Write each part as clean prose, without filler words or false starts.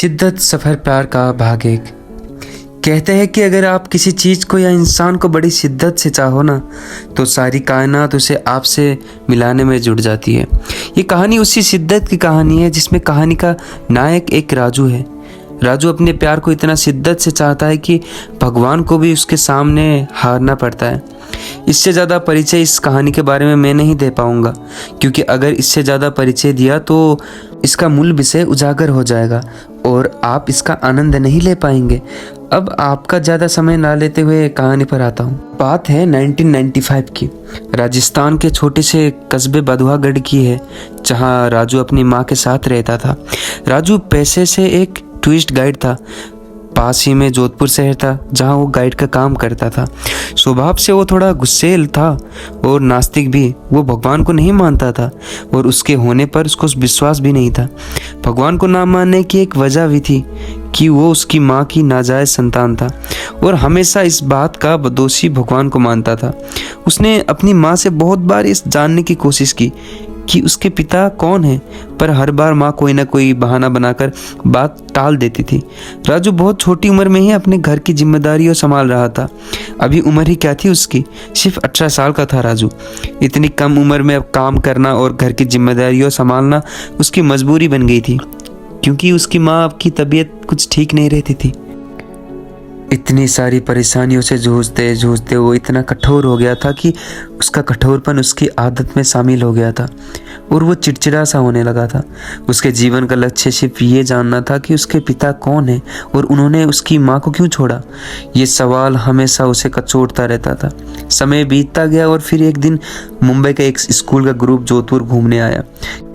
शिद्दत सफ़र प्यार का भाग एक। कहते हैं कि अगर आप किसी चीज़ को या इंसान को बड़ी शिद्दत से चाहो ना, तो सारी कायनात उसे आपसे मिलाने में जुट जाती है। ये कहानी उसी शिद्दत की कहानी है जिसमें कहानी का नायक एक राजू है। राजू अपने प्यार को इतना शिद्दत से चाहता है कि भगवान को भी उसके सामने हारना पड़ता है। इससे ज़्यादा परिचय इस कहानी के बारे में मैं नहीं दे पाऊँगा, क्योंकि अगर इससे ज़्यादा परिचय दिया तो इसका मूल विषय उजागर हो जाएगा और आप इसका आनंद नहीं ले पाएंगे। अब आपका ज़्यादा समय ना लेते हुए कहानी पर आता हूँ। बात है 1995 की। राजस्थान के छोटे से कस्बे बधुआगढ़ की है, जहाँ राजू अपनी माँ के साथ रहता था। राजू पैसे से एक टूरिस्ट गाइड था। पास ही में जोधपुर शहर था, जहाँ वो गाइड का काम करता था। स्वभाव से वो थोड़ा गुस्सैल था और नास्तिक भी। वो भगवान को नहीं मानता था और उसके होने पर उसको विश्वास भी नहीं था। भगवान को ना मानने की एक वजह भी थी कि वो उसकी माँ की नाजायज संतान था और हमेशा इस बात का दोषी भगवान को मानता था। उसने अपनी माँ से बहुत बार इस जानने की कोशिश की कि उसके पिता कौन है, पर हर बार माँ कोई ना कोई बहाना बनाकर बात टाल देती थी। राजू बहुत छोटी उम्र में ही अपने घर की जिम्मेदारियां संभाल रहा था। अभी उम्र ही क्या थी उसकी, सिर्फ 18 साल का था राजू। इतनी कम उम्र में अब काम करना और घर की जिम्मेदारियां संभालना उसकी मजबूरी बन गई थी, क्योंकि उसकी माँ की तबीयत कुछ ठीक नहीं रहती थी। इतनी सारी परेशानियों से जूझते जूझते वो इतना कठोर हो गया था कि उसका कठोरपन उसकी आदत में शामिल हो गया था और वो चिड़चिड़ा सा होने लगा था। उसके जीवन का लक्ष्य सिर्फ ये जानना था कि उसके पिता कौन है और उन्होंने उसकी माँ को क्यों छोड़ा। ये सवाल हमेशा उसे कचोटता रहता था। समय बीतता गया और फिर एक दिन मुंबई का एक स्कूल का ग्रुप जोधपुर घूमने आया।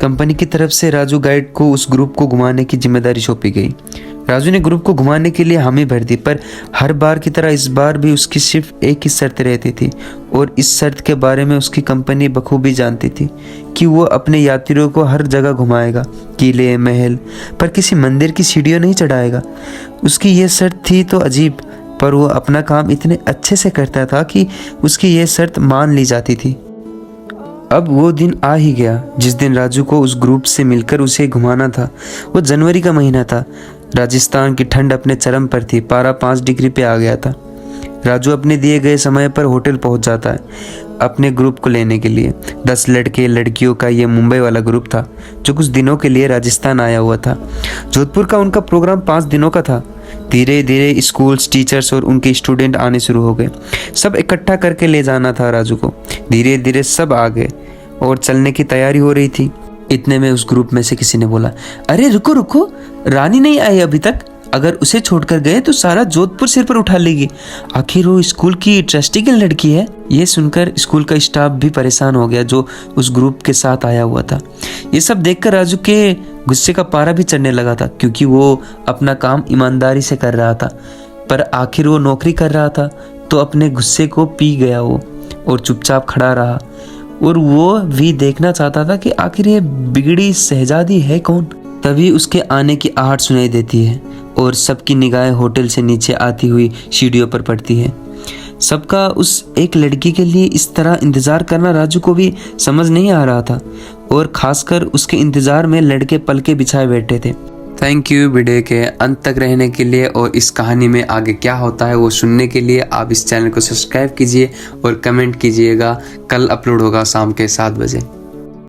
कंपनी की तरफ से राजू गाइड को उस ग्रुप को घुमाने की जिम्मेदारी सौंपी गई। राजू ने ग्रुप को घुमाने के लिए हामी भर दी, पर हर बार की तरह इस बार भी उसकी सिर्फ एक ही शर्त रहती थी और इस शर्त के बारे में उसकी कंपनी बखूबी जानती थी कि वो अपने यात्रियों को हर जगह घुमाएगा, किले महल, पर किसी मंदिर की सीढ़ियों नहीं चढ़ाएगा। उसकी ये शर्त थी तो अजीब, पर वो अपना काम इतने अच्छे से करता था कि उसकी ये शर्त मान ली जाती थी। अब वो दिन आ ही गया जिस दिन राजू को उस ग्रुप से मिलकर उसे घुमाना था। वो जनवरी का महीना था। राजस्थान की ठंड अपने चरम पर थी। पारा 5 डिग्री पे आ गया था। राजू अपने दिए गए समय पर होटल पहुंच जाता है अपने ग्रुप को लेने के लिए। 10 लड़के लड़कियों का ये मुंबई वाला ग्रुप था जो कुछ दिनों के लिए राजस्थान आया हुआ था। जोधपुर का उनका प्रोग्राम 5 दिनों का था। धीरे धीरे स्कूल्स, टीचर्स और उनके स्टूडेंट आने शुरू हो गए। सब इकट्ठा करके ले जाना था राजू को। धीरे धीरे सब आ गए और चलने की तैयारी हो रही थी। इतने में उस ग्रुप में से किसी ने बोला, अरे रुको रुको, रानी नहीं आई अभी तक। अगर उसे छोड़कर गए तो सारा जोधपुर सिर पर उठा लेगी। आखिर वो स्कूल की ट्रस्टी की लड़की है। ये सुनकर स्कूल का स्टाफ भी परेशान हो गया जो उस ग्रुप के साथ आया हुआ था। ये सब देखकर राजू के गुस्से का पारा भी चढ़ने लगा था, क्योंकि वो अपना काम ईमानदारी से कर रहा था, पर आखिर वो नौकरी कर रहा था तो अपने गुस्से को पी गया वो और चुपचाप खड़ा रहा। और वो भी देखना चाहता था कि आखिर ये बिगड़ी शहजादी है कौन। तभी उसके आने की आहट सुनाई देती है और सबकी निगाहें होटल से नीचे आती हुई सीढ़ियों पर पड़ती है। सबका उस एक लड़की के लिए इस तरह इंतजार करना राजू को भी समझ नहीं आ रहा था, और खासकर उसके इंतजार में लड़के पलके बिछाए बैठे थे। थैंक यू वीडियो के अंत तक रहने के लिए, और इस कहानी में आगे क्या होता है वो सुनने के लिए आप इस चैनल को सब्सक्राइब कीजिए और कमेंट कीजिएगा। कल अपलोड होगा शाम के 7 बजे।